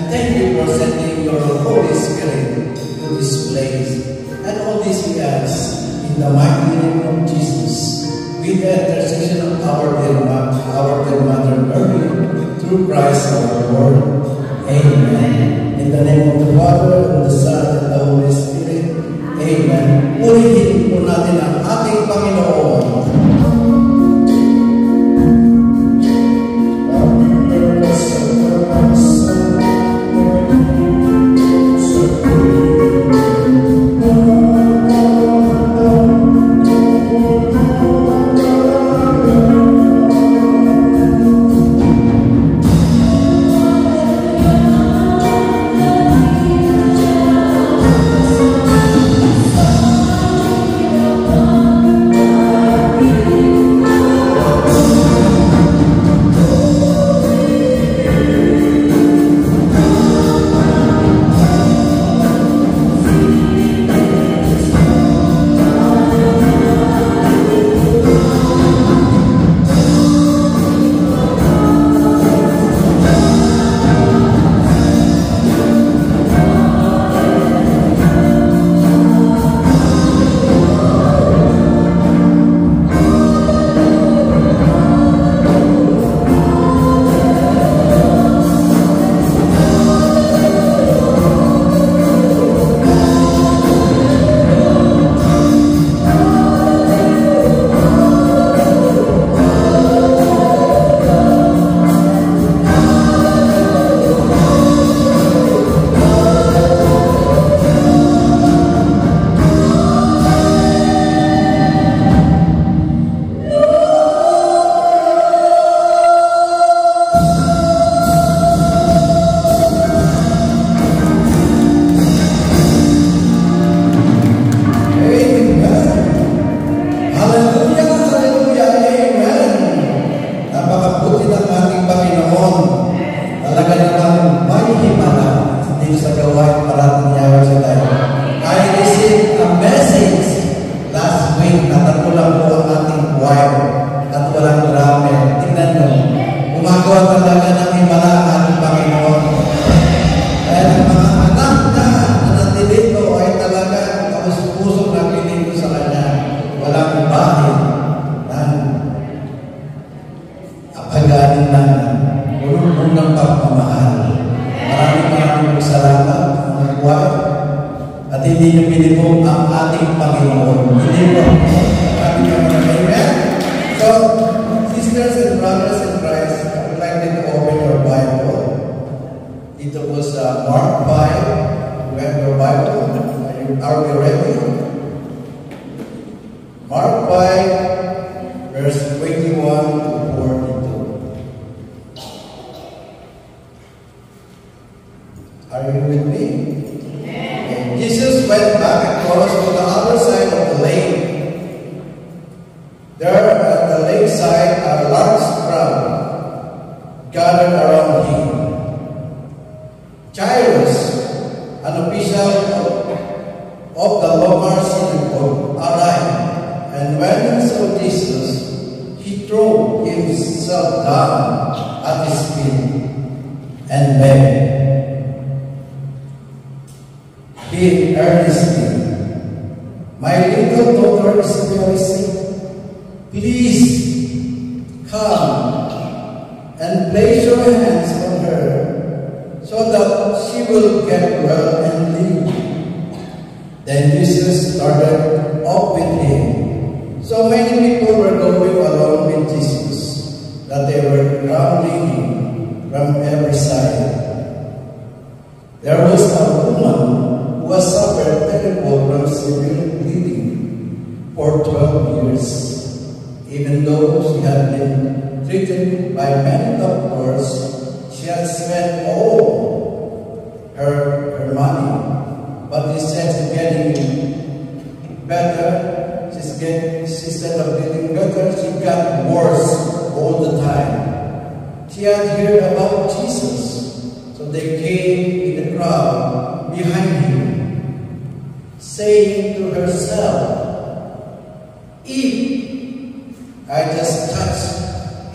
Thank you for sending your Holy Spirit to this place. mercies. And all this we ask in the mighty name of Jesus, with the intercession of our dear Mother Mary, through Christ our Lord. Amen. In the name of the Father, and the Son, and the Holy Spirit. Amen. Purihin po natin ang ating Panginoon.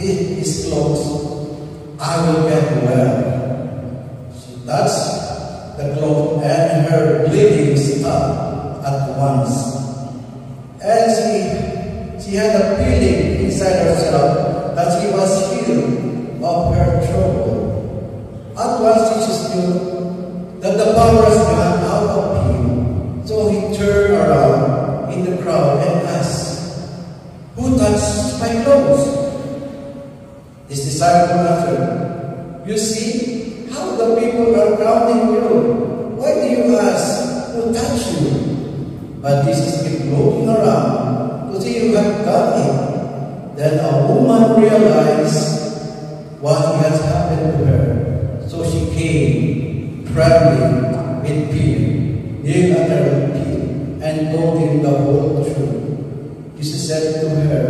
His clothes, I will get well. So that's the cloth, and her bleeding stopped. once. And she had a feeling inside herself that she was healed of her trouble. At once Jesus knew that the power was gone out of him. So he turned around in the crowd and asked, "Who touched my clothes?" His disciples answered, "You see how the people are crowding you. Why do you ask, who touched you?" But Jesus kept looking around to see who had done it. Then a woman realized what had happened to her. So she came, trembling with fear, kneeled at her feet, and told him the whole truth. Jesus said to her,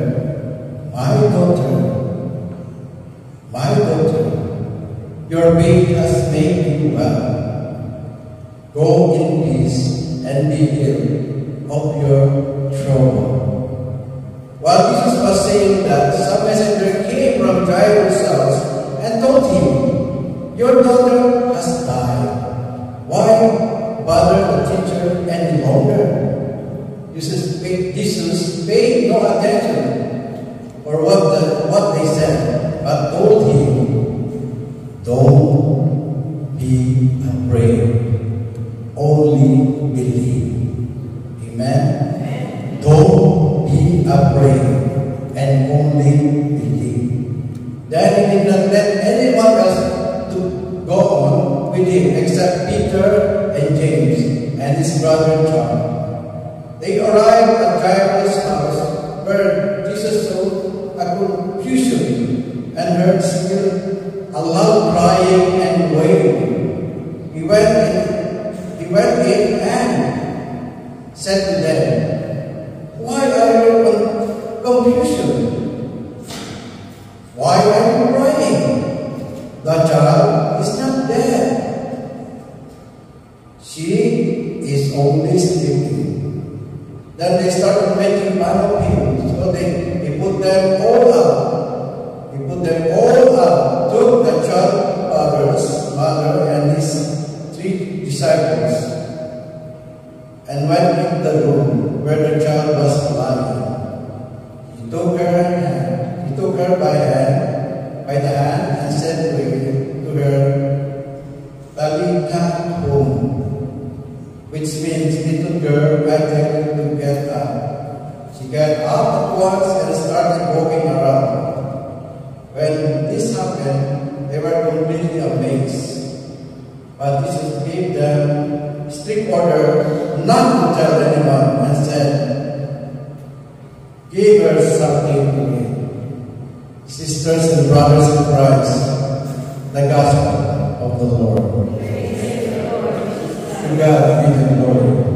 my daughter, your faith has made you well. Go in peace and be healed of your trouble." While Jesus was saying that, some messenger came from Jairus' house and told him, "Your daughter has died. Why bother the teacher any longer?" Jesus paid no attention for what they said, but told him, "Don't be afraid. Only believe." Amen. Don't be afraid and only believe. Then he did not let anyone else to go on with him except Peter and James and his brother John. They arrived at Jairus' house where Jesus saw a confusion and heard still a loud crying and wailing. He went in and said to them, "Why are you in confusion? Why are you crying? The child is not dead. She is only sleeping." Then they started making fun of him. So he put them all out. Took the child's mother and his 3 disciples, and went into the room where the child was lying. He took her by the hand and said to her, "Talitha kum," which means, "Little girl, I tell you to get up." She got up at once and started walking around. When this happened, they were completely amazed. But Jesus gave them strict order not to tell anyone and said, "Give her something to eat." Sisters and brothers in Christ, the gospel of the Lord. To God be the glory.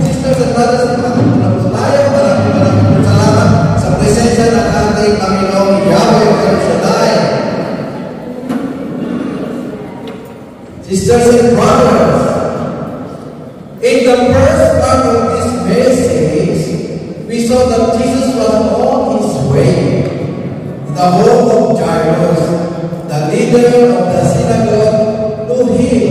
Sisters and brothers, maraming salamat. he saw that Jesus was on his way. The home of Jairus, the leader of the synagogue, to heal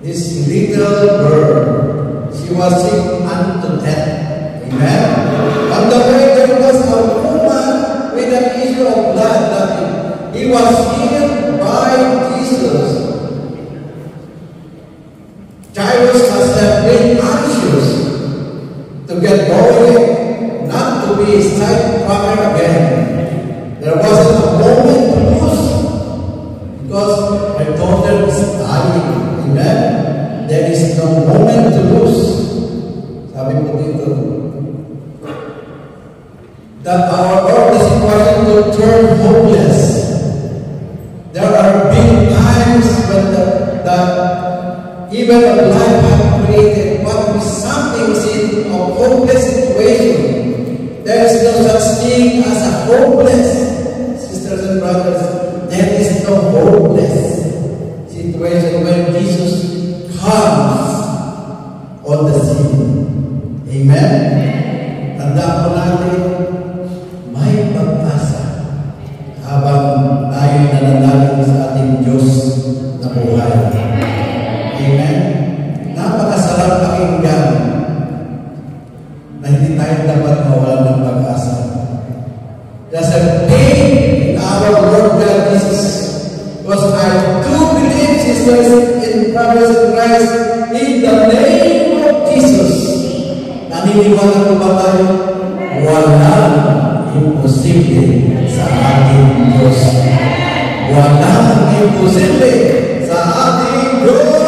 his little girl. She was sick unto death. Amen. On the way there was a woman with an issue of blood that he was healed by Jesus. Jairus must have been anxious to get going, not to be sidetracked again. There wasn't a moment to lose because my daughter is dying. Amen? There is no moment to lose. Sabi ko dito, that the situation will turn hopeless. There are big times when even a life has created what is something in a hopeless situation. There is no such thing as a hopeless, sisters and brothers. There is no hopeless situation when Jesus comes on the scene. Amen? Tanda po natin, may pag-asa habang tayo nananalig sa ating Diyos na buhay. Amen? Napakasarap pakinggan na hindi tayo dapat mawalan ng pag-asa. There's a pain in our Lord God Jesus. Because I do believe, sisters and brothers in Christ, in the name of Jesus. Naniniwala ko ba tayo? Walang imposible sa ating Diyos. Walang imposible sa ating Diyos.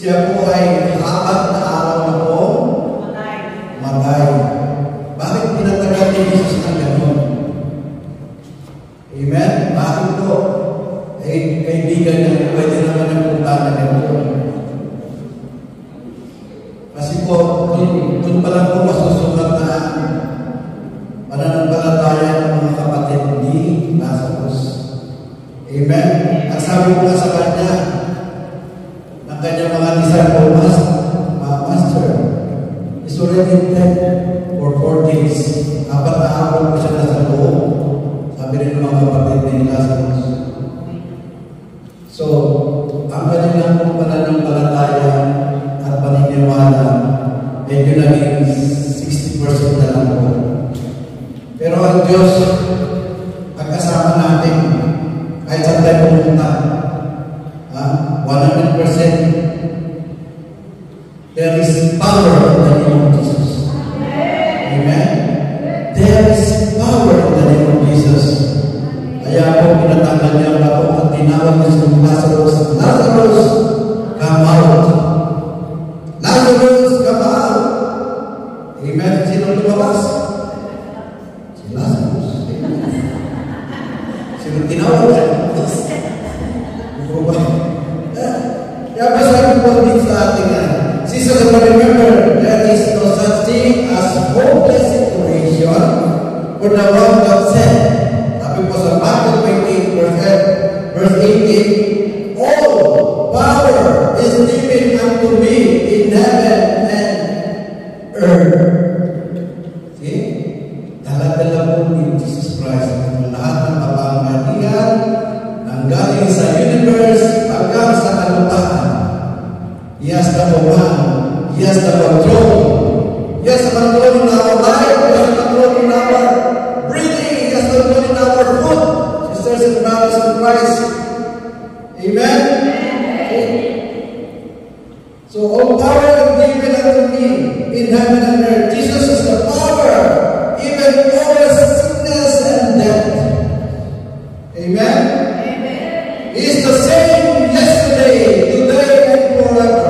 Siya po ay apat na araw na po matay. nga sa kanya ng kanyang mga disciple master, is already dead for 4 days. 4 na hapon po siya nasa loob. Sabi rin ng mga kapatid ni Lazarus. So, ang kanilang pananampalataya at paniniwala medyo naging 60% na lang po. Pero ang Diyos, pagkasama natin, kahit saan tayo pumunta, 100%, there is power in the name of Jesus. Amen? There is power in the name of Jesus. Kaya po, pinatanggal niya ako at tinawag niya si Lazarus, Lazarus, come out. Lazarus, come out. Amen? Sino lumabas? Si Lazarus. Sino tinawag niya? Kaya ba sabi po din sa ating sisters, remember, there is no such thing as hopeless situation for the one God said. Sabi po sa Matthew 28, verse 18, all power is given unto me in heaven and earth. See? Dala-dala po ni Jesus Christ ang lahat ng kapangyarihan nanggaling sa universe hanggang sa kalupaan. He has the command. He has the control. He has the control in our life. He has the control in our breathing. He has the control in our food. Sisters and brothers in Christ. Amen? Okay. So all power is given unto me in heaven and earth. Jesus is the power even over sickness and death. Amen? He is the same yesterday, today, and forever.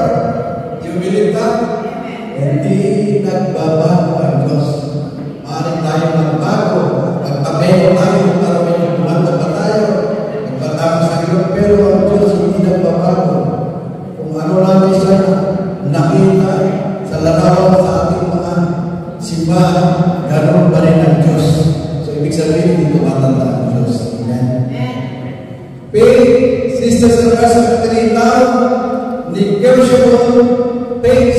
You believe that? Hindi nagbabago ang Diyos. Maaaring tayo magbago. Magpapelo tayo para may kumanta pa tayo. Magpatama sa Diyos. Pero ang Diyos hindi nagbabago. Kung ano natin siya nakita sa larawan sa ating mga simbahan, ganoon pa rin ang Diyos. So, ibig sabihin, hindi tumatanda ang Diyos. Amen? Faith, sisters and brothers, now, negotiable faith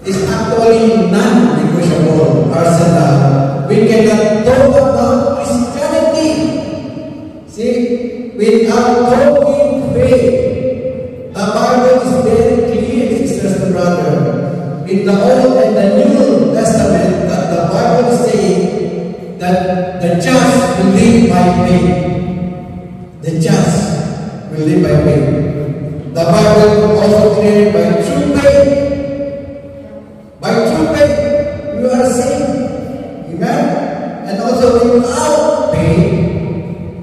is actually non-negotiable arsenal. We cannot talk about Christianity. See, without talking faith, the Bible is very clear, sisters and brothers. In the Old and the New Testament, that the Bible is saying that the just will live by faith. The just will live by faith. The Bible also declares by true faith. By true faith, you are saved. Amen? And also without faith,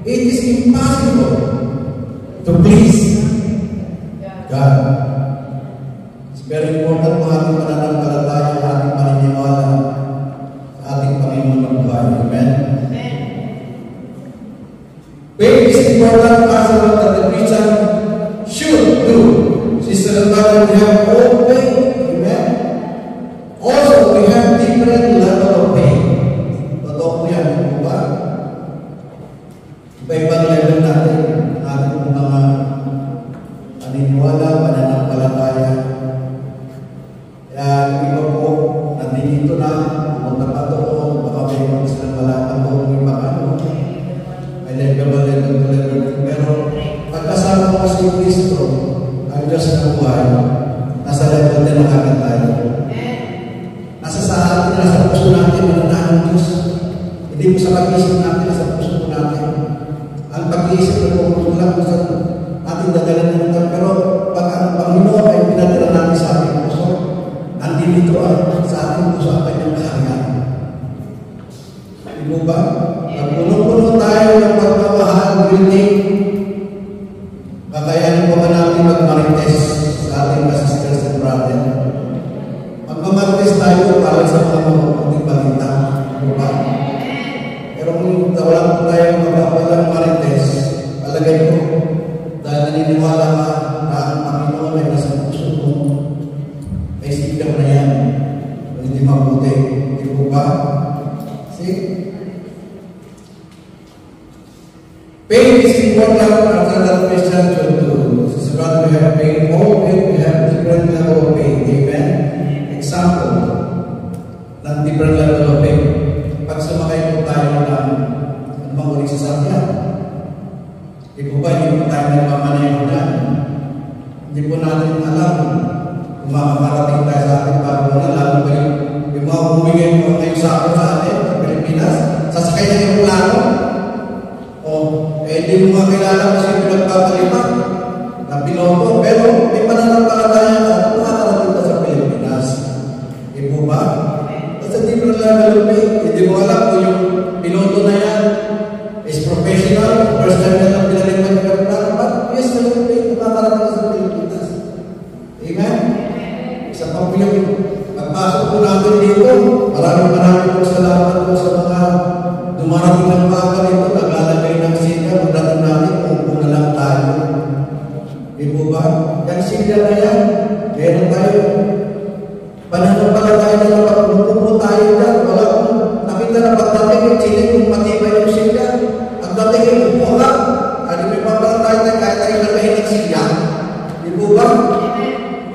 it is impossible to please God. It's very important po ating pananampalataya, ating paniniwala sa ating Panginoon ng buhay. Amen? Faith is important arsenal that the Christian should do. Sister and brother, we have all faith. Amen? Also, we have different level of faith. Totoo po yan, di ba? Iba-ibang level natin, ating mga paniniwala, pananampalataya. Kaya iba po, nandito na, pumunta pa doon, baka may mga silang malakang doon, iba ka doon. Pero pagkasama ko si Kristo, ang Diyos ng buhay, nasa level din ang akin tayo. Nasa sa atin, nasa puso natin, mananahan ng Diyos. Hindi mo sa pag-iisip natin, nasa puso natin. Ang pag-iisip na pumunta lang sa ating dadalan ng ito. Pero pag ang Panginoon ay pinadala natin sa ating puso, nandito sa ating puso ang kanyang kaharian. Di mo ba? Pag puno-puno tayo ng pagmamahal, building, kakayanin po ba natin magmarites sa ating sisters and brothers? Magmamarites tayo para sa mga mabuting balita. Diba? Pero kung wala po tayo magpapalang marites, palagay ko, dahil naniniwala ka na ang Panginoon ay nasa puso mo, ay sigaw na yan. Hindi mabuti. Di ba? See? Pain is important after that Christian should do. This is what we have pain. All pain, we have different level of pain. Amen? Example, ng different level of pain. Pag sumakay po tayo ng manguling sasakyan, di po ba, hindi po tayo nagmamaneho na. Hindi po natin alam kung makakarating tayo sa ating pagmuna, lalo ba yung mga bumigay po kayo sa atin, sa Pilipinas, sasakay na yung plano. Hindi mo makilala kasi pinagpapalima na piloto, pero may pananampalataya ka at makakarating ka sa Pilipinas. Hindi po ba? Kasi hindi mo nalang hindi mo alam kung yung piloto na yan is professional, first time na lang pinalipan yung plano, but yes, makakarating ka sa Pilipinas. Amen? Isa pa po yung pagpasok po natin dito, maraming po salamat po sa mga dumarating ng mga nito, naglalagay ng silya, magdating natin kung na lang tayo. Di po ba? Yung silya na yan, meron tayo. Pananampalataya na pagpupo tayo dyan, wala kung nakita na pagdating yung silya, kung matibay yung silya, pagdating yung upo ka, ano may papalataya tayo kahit tayo nagahin ng silya. Di po ba?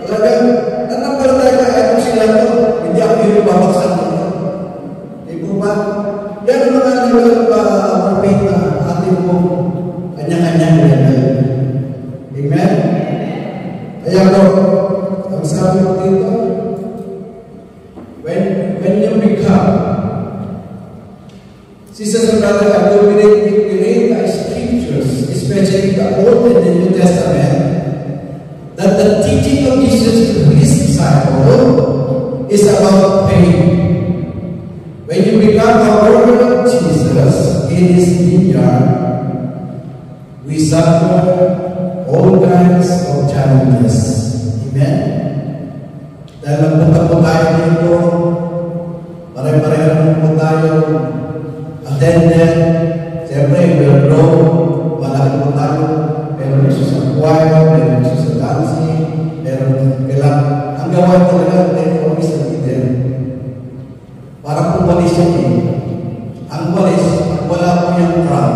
Talagang, nanampalataya ka, ayong silya to, hindi ako yung babaksan dito. Di po ba? Yan ang mga level of faith na ating po kanya-kanyang level. Amen? Kaya po, ang sabi ko dito, when you become, sisters and brothers, I will read the scriptures, especially the Old and the New Testament, that the teaching of Jesus to his disciples is about faith. When you become a follower of Jesus in His vineyard, we suffer all kinds of challenges. Amen? Dahil magpunta po tayo dito, pare-pareho naman po tayo attended. Siyempre, we'll grow, malaki po tayo. Meron iso sa choir, meron iso sa dancing, meron kailang. Ang gawa talaga, may always a leader. Parang pumalis yan eh. Ang walis, wala po yung crown,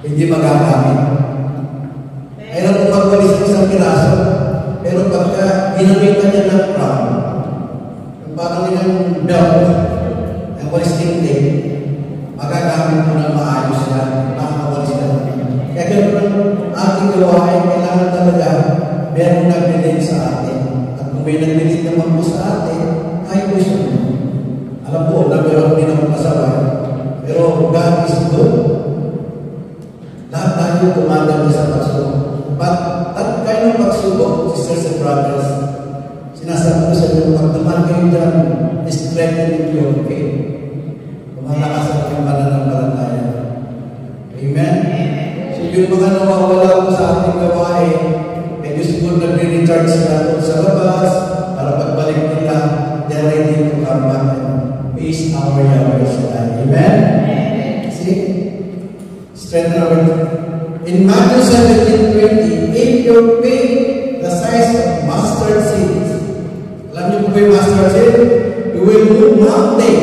hindi magagamit. Mayroon po pagwalis ng isang piraso, pero pagka ginamitan niya ng crown, parang yung belt, ang walis tingting, magagamit po ng maayos yan, makakawalis yan. Kaya gano'n ang ating gawain, kailangan talaga meron nag-delete sa atin. At kung may nag-delete naman po sa atin, ay po siya. Alam po, meron din ako kasabay. Pero God is good. Lahat tayo tumadami sa pagsubok. But at kayo ng pagsubok, sisters and brothers, sinasabi ko sa inyo, pag naman kayo dyan, strengthen your faith. Kumalakas ang yung pananampalataya. Amen? So yung mga nawawala ko sa ating gawain, medyo siguro nag-recharge sila sa labas, para pagbalik nila, they're ready to come back and face our Yahweh's life. Amen? See? Strengthen our faith. In Matthew 17:20, if your faith the size of mustard seed, alam niyo po ba yung mustard seed? You will move mountain.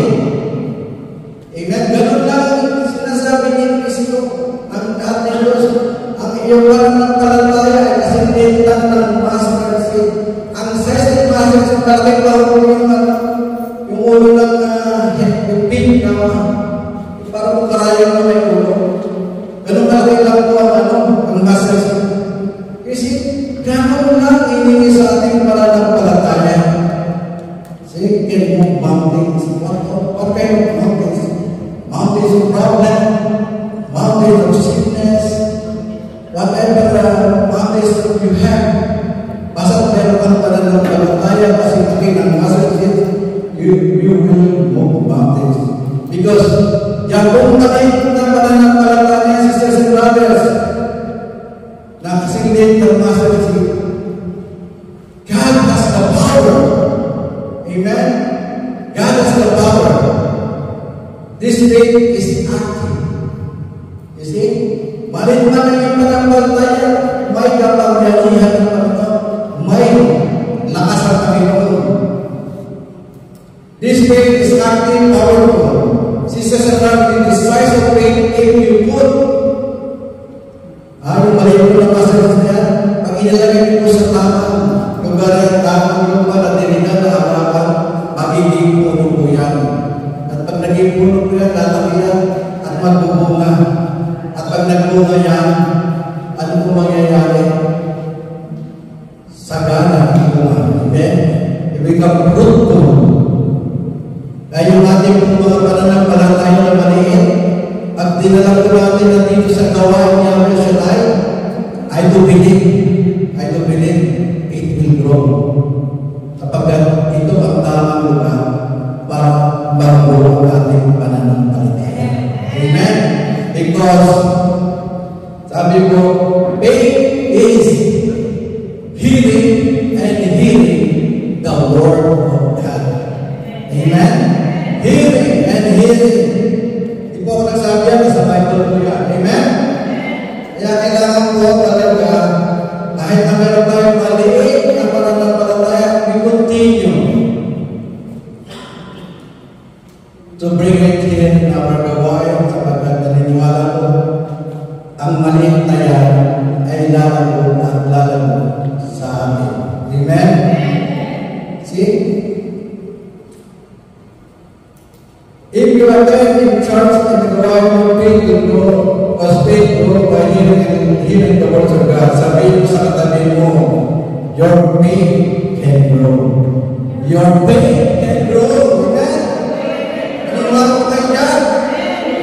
Amen? Ganun lang sinasabi ni Kristo ang ating Diyos. Ang iyong pananampalataya ay kasindihan ng mustard seed. Ang size ng mustard seed, bakit ba yung ulo ng yung pin na parang karayang na may ulo. Ganun bakit lang po ang mustard seed. Kasi ganun lang iningi sa ating pananampalataya. See, can move mountains. What kind of mountains? Mountains of problem, mountains of sickness, whatever mountains you have. Basta meron kang pananampalataya kasi akin ang mustard seed, you will move mountains. Because yan kung natin na pananampalataya, sisters and brothers, na kasingin ng mustard seed, God has the power. Amen? God has the power. This faith is active. You see? Malit man ang pananampalataya, may kapangyarihan ng Panginoon, may lakas ng Panginoon. This faith is active, powerful. Sisters and brothers, in the size of faith, if you put ipuno ko yan, lalaki yan, at magbubunga. At pag nagbunga yan, ano po mangyayari? Sagana ang bunga. Amen? Ibigay fruto. Kaya yung ating mga pananampalataya na maliit, pag dinala ko natin na dito sa gawain niya ng Shaddai, I do believe it will grow. Kapag ito ang tamang lugar para mabuo ang ating pananampalataya. Amen? Because, sabi ko, faith is hearing and hearing the word of God. Amen? Hearing and hearing. Di po ako nagsabi yan, sa Bible po yan. Amen? Kaya kailangan po talaga, kahit na meron tayong maliit na pananampalataya, we continue to bring it in our gawain sapagkat naniniwala ko ang maliit na yan ay lalago at lalago sa amin. Amen? See? If you attend in church and the gawain mo was paid to by hearing the words of God, sabihin mo sa katabi mo, your faith can grow. Your faith can grow. Amen? Naniniwala ko tayo dyan?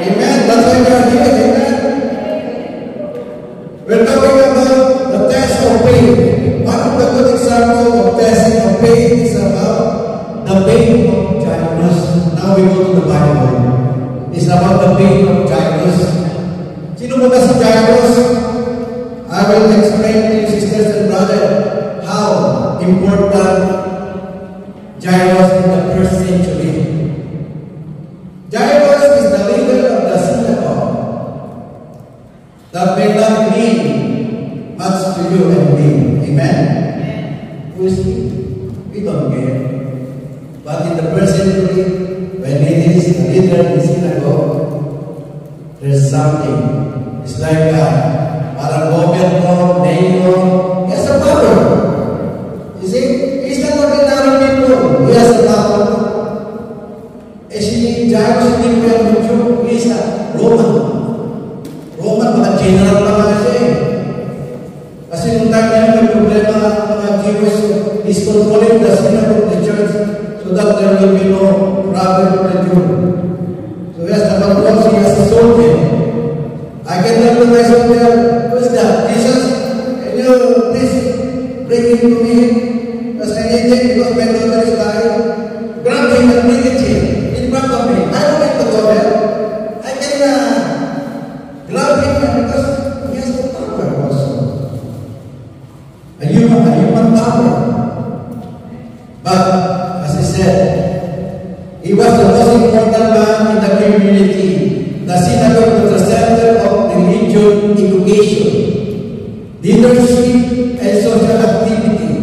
Amen? That's why we are here. Amen? We're talking about the test of faith. One of the good examples of testing of faith is about the faith of Jairus. Now we go to the Bible. It's about the faith of Jairus. Sino mo ba si Jairus? I will explain to you, sisters and brothers, how important Jairus in the first century. Jairus is the leader of the synagogue. That may not mean much to you and me. Amen? Who is he? We don't care. But in the first century, when he is the leader in the synagogue, there's something. It's like parang governor, mayor. He has a power. You see, he's not ordinary people. He has a power. Si Jairus hindi po yan YouTube. He is a Roman. Mga general pa nga siya eh. Kasi nung time na yun, may problema ang mga Jews. He's controlling the synagogue, the church, so that there will be no problem with the Jew. So he has the control, he has a soldier. I can tell you my soldier, who is that? Jesus? Can you please bring him to me? Because anything, because my daughter is dying. Grab him and bring it here in front of me. I don't need to go there. I can grab him because he has the power also. A human power. But, as I said, he was the most important man in the community. The synagogue was the center of religious education, leadership, and social activity.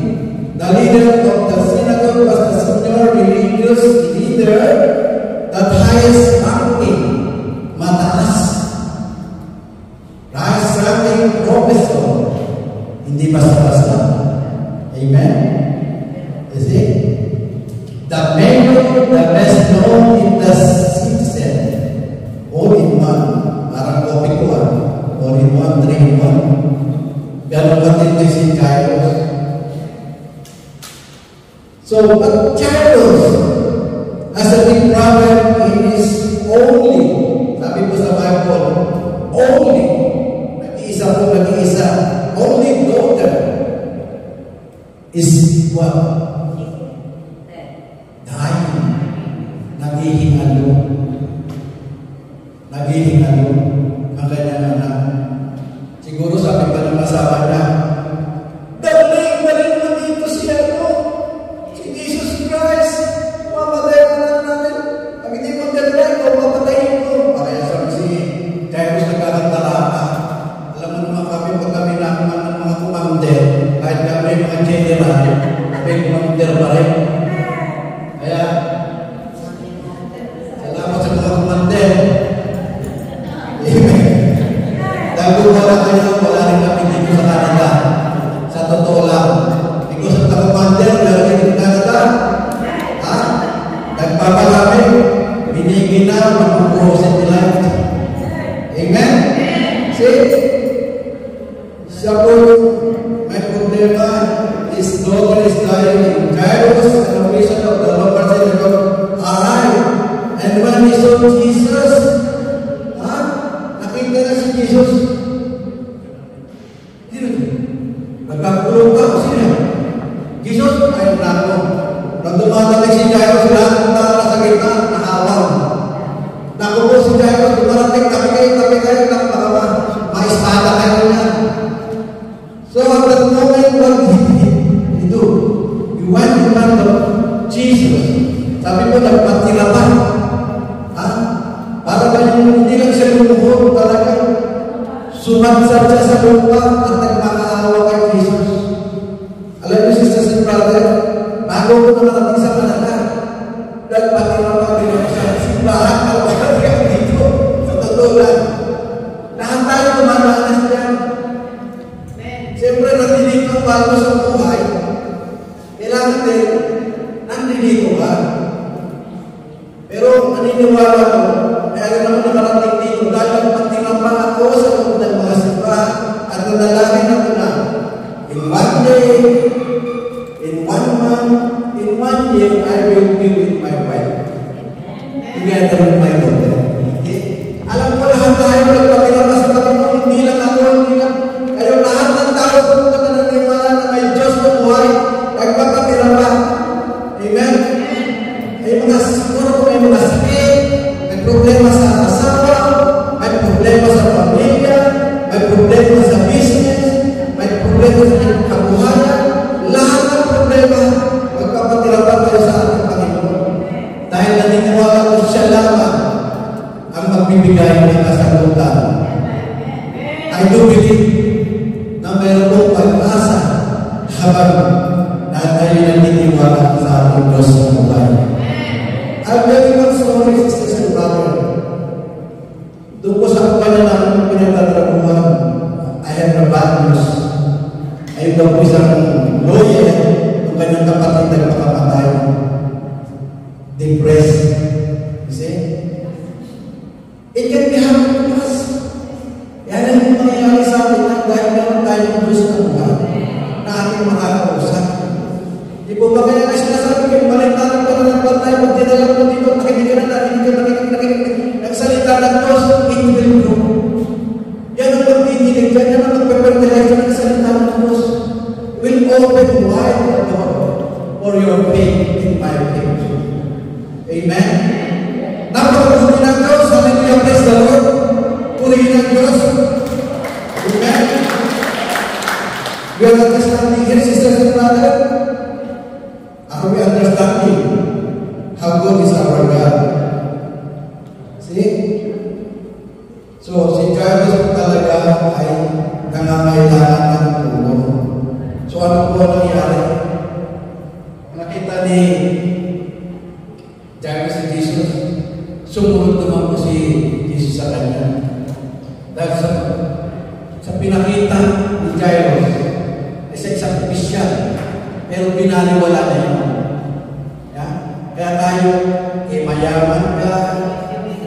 The leader of the synagogue was the senior religious leader, the highest ranking, mataas. Highest ranking professor. Hindi basta-basta. Amen? You see? The mayor, the best known in the citizen. All in one. Parang kopi ko all in one, 3 in 1. Ganon katindi si Jairus. So, but Jairus has a big problem in his only, sabi po sa Bible, only, nag-iisa, only daughter is what? Dying. Naghihingalo. Ang kanyang anak. Siguro sabi pa ng asawa niya, Daling mo dito si Jesus Christ. Mamatay ka lang natin. Pag hindi mo dalag, o mapatayin mo. Kaya sabi si Jairus nagkakantala. Alam mo naman kami, pag kami nakuman ng mga kumander, kahit kami mga general, may kumander pa rin. Kaya, salamat sa mga kumander. Nagagawa na kayo, wala rin kami dito sa Canada. Sa totoo lang. Because of the commander, meron dito sa Canada. Nagpaparami, binigyan na, who grows in delight. Amen? See? Suppose my problema, his daughter is dying in Jairus, and the vision of the Lord said, arrive. And when he saw Jesus, nakita na si Jesus. Nagkakulong ka o sino? Jesus, ay nako. Nang dumadating si Jairus, lahat ng tao sa gitna, nakahawaw. Naku po si Jairus, dumarating, tabi kayo, nakapakawa. Maispada kayo na. So at that moment, what he do? You went in front of Jesus. Sabi ko, nagpatila pa. Para ba yung hindi lang siya lumuhod, talaga sumansad siya sa lupa at nagmakaawa kay Jesus. Alam niyo, sisters and brother, bago ko nakarating sa Manila, nagpatila pa din ako sa simbahan, kalapagkat dito, sa totoo lang. Lahat tayo dumadanas dyan. Siyempre, nandito ang bago sa buhay. Kailangan din, nandito ka. Pero, naniniwala ko, kaya naman nakarating dito, dahil magtinampan ako sa loob ng mga simbahan at nanalangin ako na, in one day, in 1 month, in 1 year, I will be with my wife. Together with my daughter. Okay? Alam ko lahat tayo, nagpapilapa sa Panginoon, hindi lang ako, hindi lang. Kayo lahat ng tao sa mga naniniwala na may Diyos na buhay, nagpapilapa. Amen? Ay mga siguro kung may mga sakit, may problema sa asawa, may problema sa pamilya, may problema sa business, may problema sa kabuhayan, lahat ng problema, magpapatirapan kayo sa ating Panginoon. Dahil naniniwala ko siya lamang ang magbibigay ng kasagutan. I do believe na mayroon pong pag-asa habang na tayo naniniwala sa ating Diyos na buhay. I'm very much sorry, sisters and brother. Doon po sa kumpanya namin pinagtatrabuhan, I have the bad news. Ayun daw po isang lawyer, yung kanyang kapatid na makamatay. Depressed. You see? It can be happening to us. Yan ang yung mangyayari sa atin na dahil meron tayong Diyos na buhay na ating makakausap. Di po ba kaya na sinasabi kayo, balintanan pa na ng bantay, pag dinala mo dito, nakikinig ka nakikinig, nagsalita ng Diyos, it will grow. Yan ang magdidinig dyan, yan ang magpe-fertilize ng salita ng Diyos. Will open wide the door for your faith in my faith. Amen? Napakagusto ng Diyos, hallelujah, praise the Lord. Purihin ng Diyos. Amen? We are understanding here, sisters and brothers. Are we understanding how good is our God? See? So, si Jairus talaga ay nangangailangan ng tulong. So, ano po nangyari? Nakita ni Jairus si Jesus, sumunod naman po si Jesus sa kanya. Dahil sa pinakita ni Jairus, isang opisyal, pero pinaniwala na yun. Yeah? Kaya tayo, mayaman ka,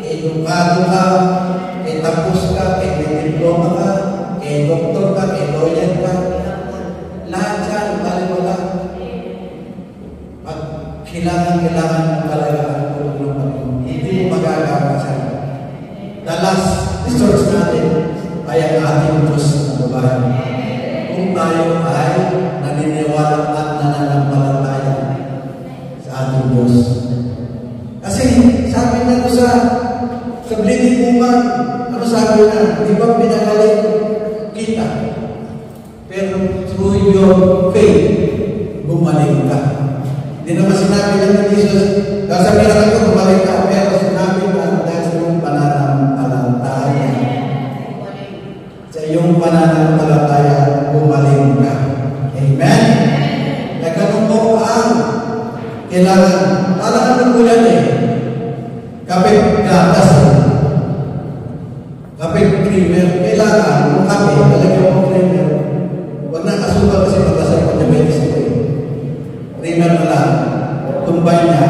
edukado ka, tapos ka, may diploma ka, doktor ka, lawyer ka, lahat yan, baliwala. Pag kailangan mo talaga ang tulong ng Panginoon, hindi mo magagawa siya. The last resource natin ay ang ating Diyos na buhay. Kung tayo ay naniniwala at nananampalataya sa ating Diyos. Kasi sabi na ito sa bleeding woman, ano sabi na, di ba pinagaling kita? Pero through your faith, gumaling ka. Hindi naman sinabi lang ni Jesus, sa miracle ko gumaling ka, pero sinabi na dahil sa iyong pananampalataya. Sa iyong pananampalataya, gumaling ka. Amen? Nagkaroon po ang kailangan, parang ang ulan kapit gatas. Kapit creamer, kailangan ng kape, talagyan mo creamer. Huwag na kasukal kasi matasay ko diabetes ko creamer na lang, tumbay niya.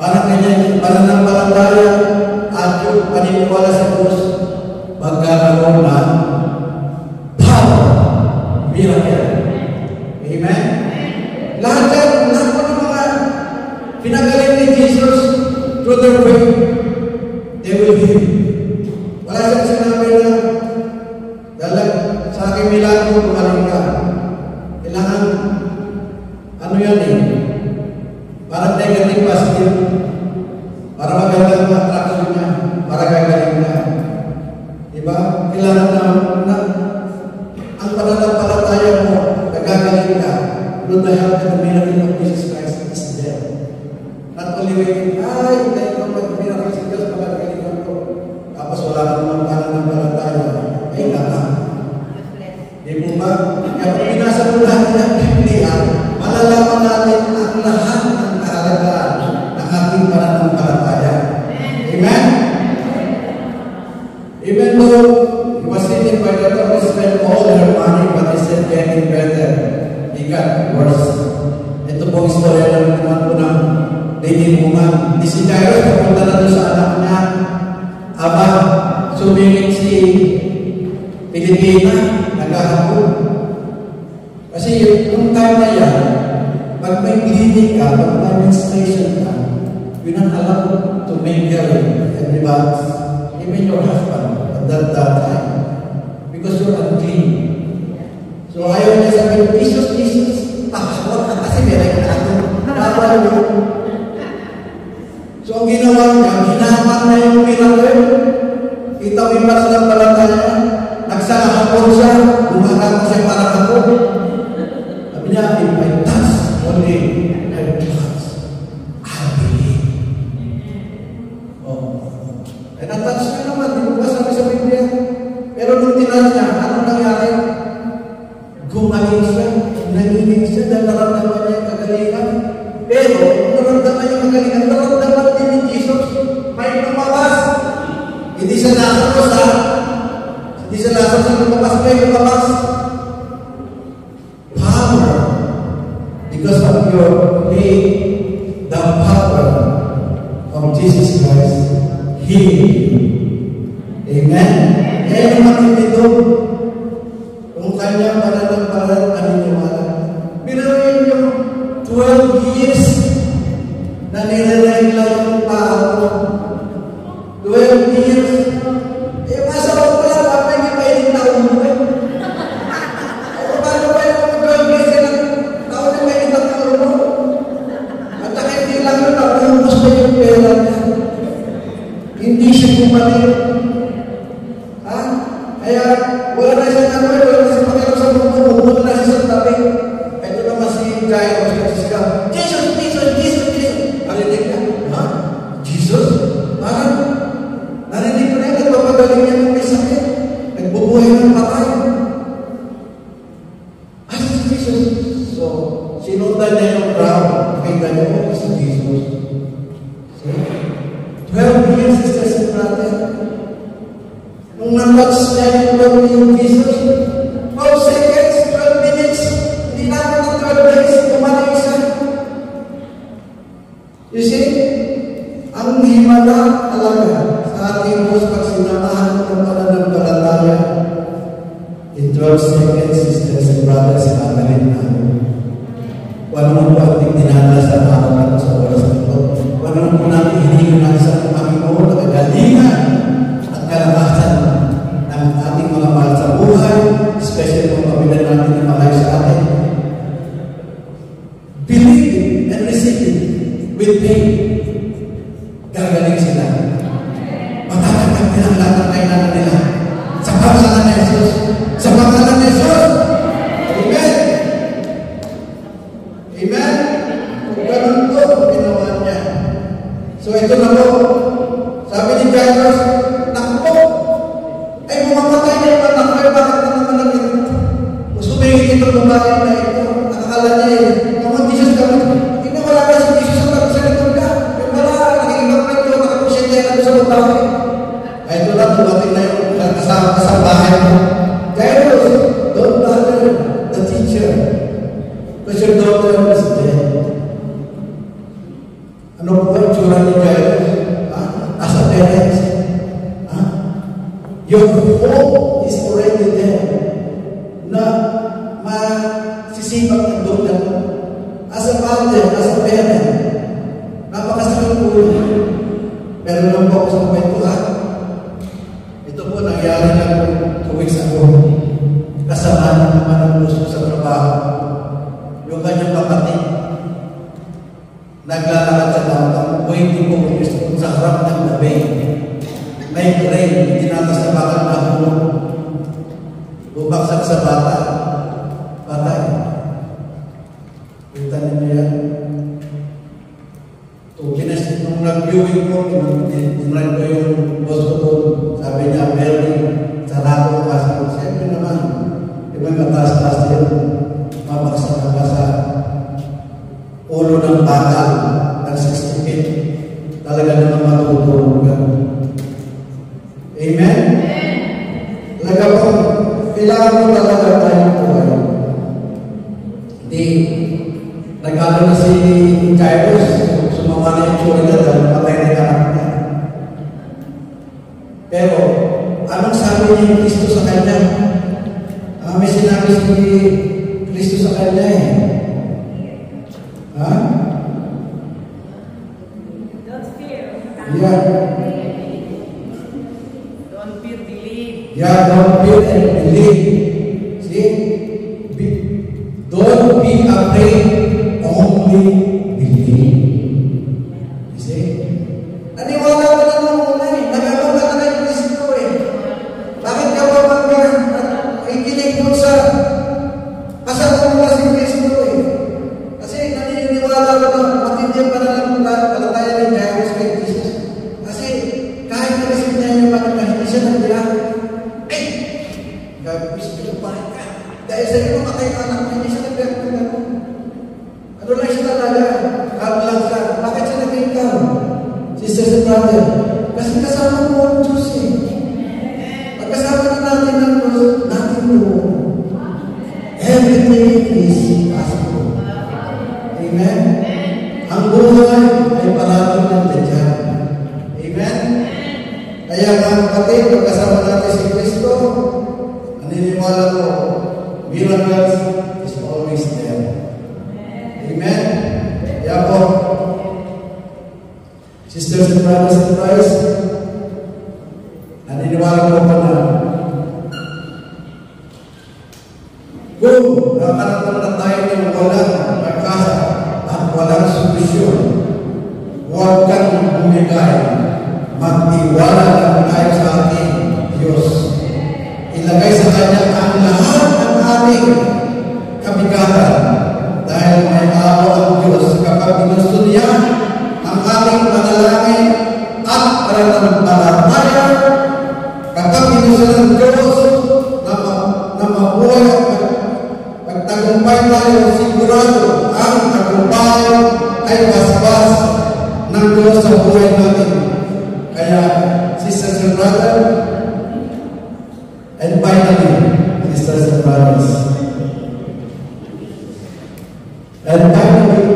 Parang ganyan, parang ng palataya, naniniwala sa Diyos, magkakaroon ng power, miracle. Amen? Lahat po ng mga pinagaling ni Jesus through their faith, they will heal. Wala siyang sinabi na, dahil sa aking milagro, gumaling ka. Kailangan, ano yan eh, parang negative positive, para maganda ang attraction niya, para gagaling ka. Diba? Kailangan na ang pananampalataya mo, nagagaling ka, through the help and the miracle of Jesus Christ is there. Not only waiting, dahil ko mag-miracle si Diyos, magagaling ko. Tapos wala ka naman pananampalataya, ay naka. Di mo ba? Kaya kung pinasa mo lahat ng Biblia, malalaman natin ang lahat ng kahalagaan ng ating pananampalataya. Amen? Even though he was sitting by the door, he spent all her money, but he said getting better. He got worse. Ito po istorya lang naman po ng Lady Woman. Di si Jairus, papunta na doon sa anak niya. Aba, sumingit si Pilipina, nagkahapon. Kasi yung time na yan, pag may bleeding ka, pag may menstruation ka, you're not allowed to mingle everybody, even your husband, at that time. Because you're unclean. So ayaw niya sabihin, Jesus, huwag ka kasi meron ka ito. Bawal mo. So ang ginawa niya, hinahaman na yung miracle. Kita mo yung pananampalataya. Nagsahapon siya, bumaga ko siya para ako. Sabi niya, if I touch only her clothes, I believe. Eh natouch ka naman, di mo ba sabi sa Biblia? Pero nung tinouch niya, anong nangyari? Gumaling siya, nanginig siya, dahil naramdaman niya yung kagalingan. Pero, naramdaman niya yung kagalingan, naramdaman din ni Jesus, may lumabas. Hindi siya nasakos ha. Hindi siya nasakos sa lumabas, may lumabas. Power. Because of your faith, the power of Jesus Christ healed you. Amen? Kaya naman ito, kung kanya pananampalataya paniniwala. Binuhin yung 12 years na nilalain lang yung tao. 12 years. Masa ko pala, papay niya pa yung taon mo eh. Paano ba yung 12 years na taon na may itang taon mo? At saka hindi lang yun, nakuhubos na yung pera niya. Hindi siya kumalik. Kaya, wala na siya wala na siya pakiram sa mundo, humunod na siya sa tabi. Ito naman si Jairus, kasi siya, Jesus. Narinig ka? Ha? Jesus? Parang, narinig ko na yun, nagpapagaling niya ng may sakit. Nagbubuhay ng patay. Si Jesus. So, sinundan niya yung crowd. Nakita niya, si Jesus. See? 12 years is just brother. Nung natouch niya yung Jesus, 12 seconds, 12 minutes, hindi naman ng 12 days, kumaling siya. You see, ang himala talaga sa ating Diyos pag sinamahan mo ng pananampalataya, in 12 seconds, sisters and brothers, sinagaling namin. Wala mo po ating dinala sa araw na sa oras na ito. Wala mo po natin hinihingan sa Panginoon na kagalingan at kalakasan ng ating mga mahal sa buhay, especially kung kabilan natin na malayo sa atin. Believe it and receive it with faith. Gagaling sila. Matatanggap nila ang lahat ng kailangan nila. Sa pangalan ni Jesus. Sa pangalan ni Jesus. Amen. Amen. Kung ganun po, ginawa niya. So ito na po. Sabi ni Jairus, nakpo. Ay, bumamatay niya yung anak ko. Bakit na naman natin? Sumingit itong babae na ito. Nakakala niya eh. Kung Jesus ka, hindi wala ka si Jesus sa pagsalikod ka. Yung wala, nakikibang pa ito, nakapusin niya na sa babae. Ay, ito lang, dumating na yung kasambahay mo. Jairus, don't bother the teacher. Because your daughter is dead. Ano po ba yung tsura ni Jairus? As a parent, Your hope is already there na masisipag ang doktor mo. As a father, as a parent, napakasakit po yun. Pero lang po ako sa kwentuhan. Ito po nangyari lang 2 weeks ago. Kasama naman ang gusto sa trabaho. Yung kanyang kapatid, naglalakad sa downtown, waiting po sa harap ng gabi. May train, tinatas na bakal na hulog. Bubaksak sa bata. Patay. Kita ninyo yan. Nung nag-viewing ko, tinry ko yung boss ko doon. Sabi niya, very sarado ang kasi ko. Siyempre naman, ibang mataas-taas yun. Mabaksak ka sa ulo ng bakal ng 60 feet. Talaga naman matutulog ka. Amen? Talaga po, kailangan mo talaga tayong buhay. Hindi, nag-ano na si Jairus, sumawa na yung tsura niya dahil patay na yung anak niya. Pero, anong sabi niya yung Kristo sa kanya? May sinabi si Kristo sa kanya eh. Ha? Don't fear. Yeah. Don't fear, believe. Yeah, don't fear and believe. See? Don't be afraid, only believe. You see? Naniwala ka na nung una eh. Nagabang ka na yung Kristo eh. Bakit ka ba ikinig doon sa kasama mo si Kristo eh? Kasi naniniwala ka na matindihan pa na lang palataya ni Jairus kay Jesus. Kasi kahit na-receive niya yung mga hindi siya nandiyan. Eh! Kristo, bakit ka? Dahil sa iyo, matay ka na, hindi siya nagbiyak ng gano'n. Ano lang siya talaga? Kablang ka. Bakit siya nag-ikaw? Sisters and brother, kasi kasama mo ang Diyos eh. Pagkasama na natin ng Diyos, natin mo. Everything is possible. Amen? Ang buhay ay parating ng Diyos. Amen? Kaya mga kapatid, pagkasama natin si Kristo, naniniwala ko, miracles is always there. Amen? Kaya po, sisters and brothers in Christ, naniniwala ko pa na kung nakaramdam na tayo ng walang pagkasa at walang solusyon, huwag kang bumigay, magtiwala lang tayo sa ating Diyos. Ilagay sa Kanya ang lahat ng ating kabigatan dahil may awa ang Diyos kapag ginusto niya ang ating panalangin at pananampalataya. Kapag ginusto ng Diyos na mabuhay at magtagumpay tayo, sigurado ang tagumpay ay basbas ng Diyos sa buhay natin. Kaya, sisters and brothers, and finally, sisters and brothers, and finally,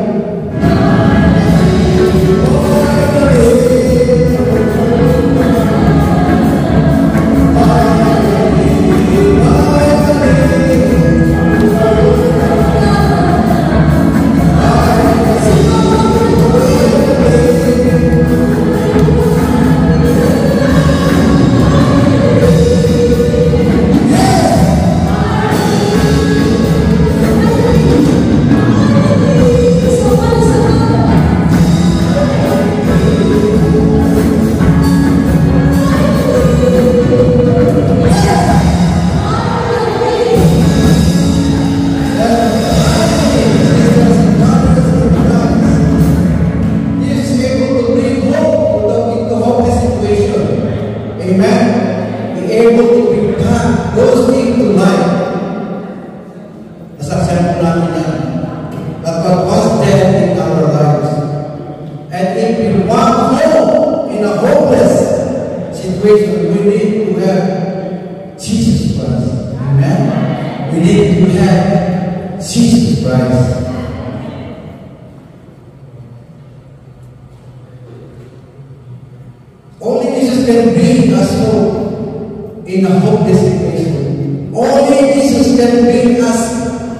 in a hopeless situation. Only Jesus can bring us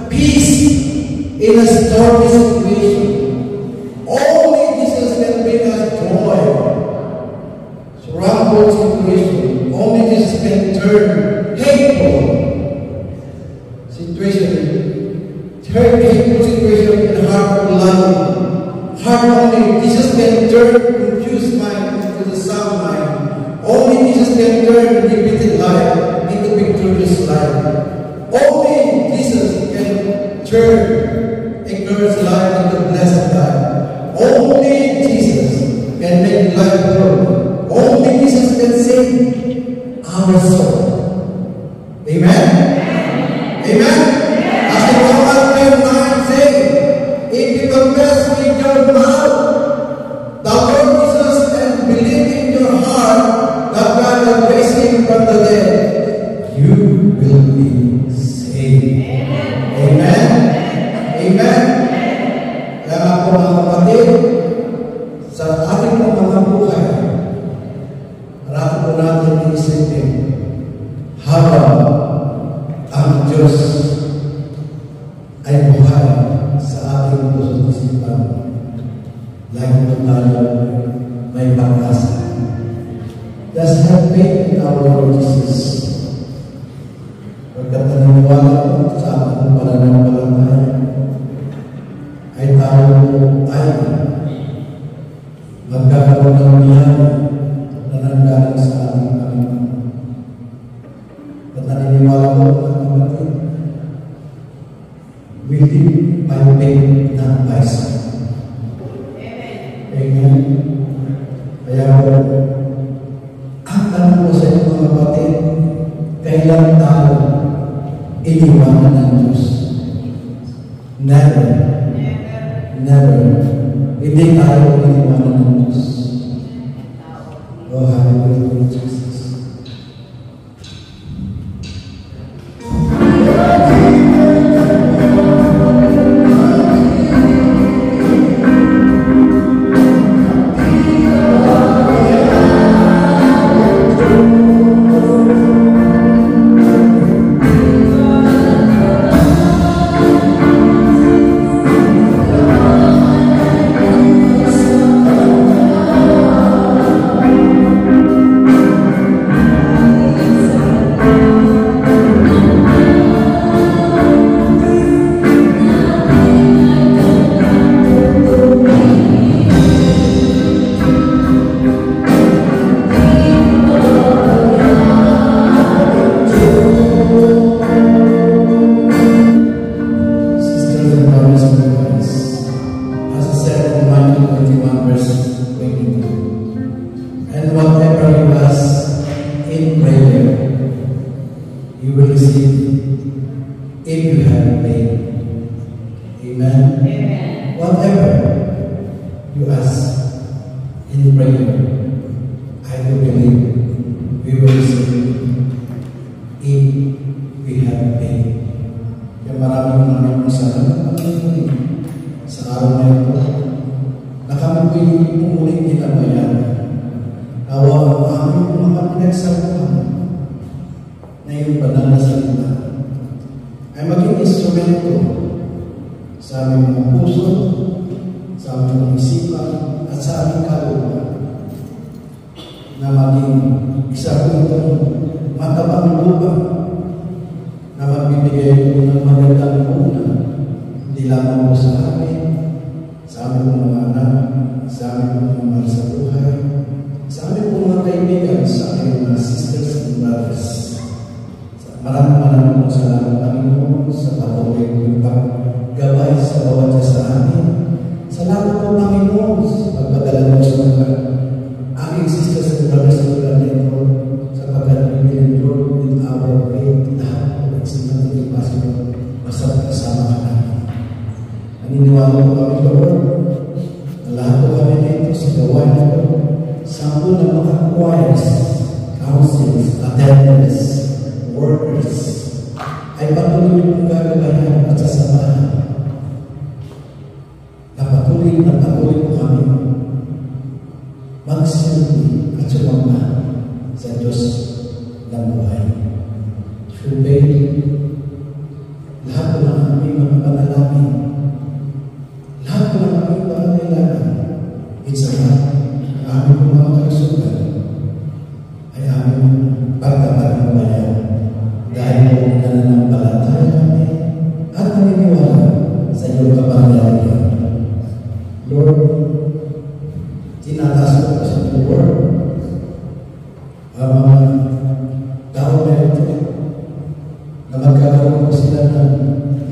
peace in a stormy situation. Only Jesus can bring us joy. Troubled situation. Only Jesus can turn hateful situation. Turn hateful situation in heart of love. Heart only Jesus can turn confused mind into the sound mind. Only Jesus can turn repeated life into victorious life. Only Jesus can turn a cursed life into blessed life. Only Jesus can make life grow. Only Jesus can save our soul. Amen? Amen? As the Romans 10:9 say, if you confess with your mouth the Lord Jesus and believe in your heart that God has raised him from the dead, you will be saved. Amen? Amen? Kaya ako mga kapatid, sa ating mga buhay, marami po natin iisipin habang ang Diyos ay buhay sa ating puso't isipan. Lagi po tayo may pag-asa. Let's have faith in our Lord Jesus. Pagkat naniniwala po sa ating pananampalataya, ay tayo ay magkakaroon ng biyaya na nanggaling sa ating Panginoon. At naniniwala ko mga kapatid, we live by faith, not by sight. Amen. Kaya po, ang tanong ko sa inyo mga kapatid, kailan tayo iniwanan ng Diyos? Never. Never. Hindi tayo iniwanan ng Diyos. Oh, hallelujah, Jesus. Magsilbi at sumama sa Diyos ng buhay. nananampalataya kami at naniniwala sa iyong kapangyarihan. Lord, tinataas ko sa Lord ang mga tao na ito na magkakaroon ko sila ng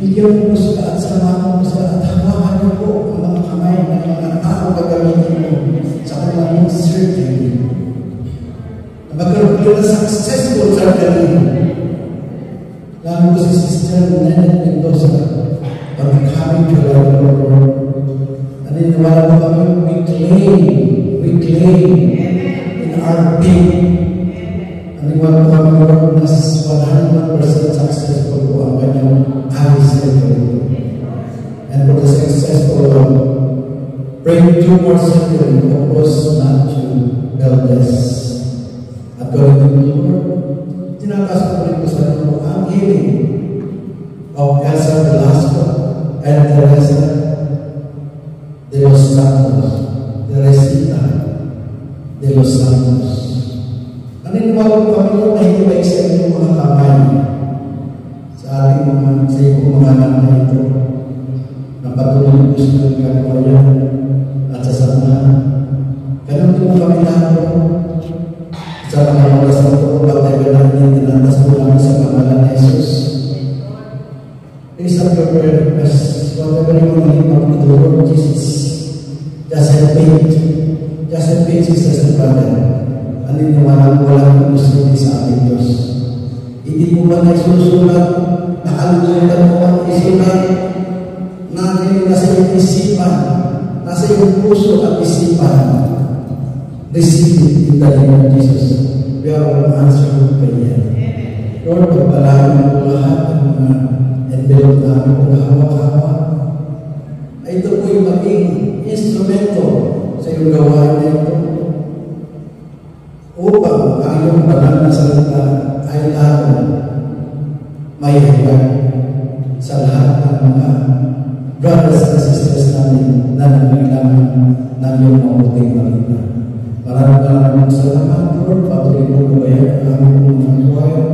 bigyan mo sila at samahan mo sila at hawakan mo po ang mga kamay ng mga tao gagamitin mo sa kanilang ministry. Magkaroon ko na successful sa kanila. Lalo ko si Sister Nenet Mendoza, pag-becoming to the Lord. Naniniwala ko kami, we claim in our being. Naniniwala ko kami, Lord, na 100% successful po ang kanyang century. And for the successful bring 2 more century, of course, not to elders. At going to the Lord, tinakas ko rin po sa inyo ang healing of Elsa Velasco and Teresa de los Santos, Teresita de los Santos. Naniniwala ko kami na hindi ba isa yung mga kamay sa ating mga sa iyong mga anak na ito na patuloy ko sa kagawin at sa samahan. Ganun din kami nato sa mga oras na ito, patay ka namin, tinatas mo namin sa pangalan ni Jesus. Please have your prayer request, whatever you want to leave up to the Lord Jesus. Just have faith, sisters and brother. Naniniwala ko walang gusto din sa ating Diyos. Hindi mo ba nagsusulat, nakalimutan mo ang isulat natin nasa iyong isipan, nasa iyong puso at isipan. Receive it in the name of Jesus. We are all answering prayer. Lord, pagpalain mo lahat ng mga envelope namin kung hawak-hawak. Ito po yung maging instrumento sa iyong gawain na ito upang ang iyong banal na salita ay lalo may higag sa lahat ng mga brothers and sisters namin na nangailangan ng iyong mabuting balita. Maraming salamat, Lord. Patuloy mo gabayan ang aming mga choir,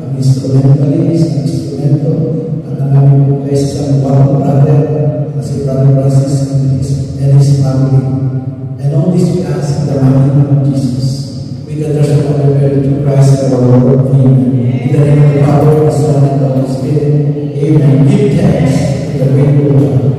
ang instrumentalist, ang instrumento, at ang aming mga isang wawang brother na si Brother Francis and his family. And all this we ask in the mighty name of Jesus. We that are so honored to Christ our Lord. Amen. In the name of the Father, the Son, and the Holy Spirit. Amen. Give thanks to the great Lord.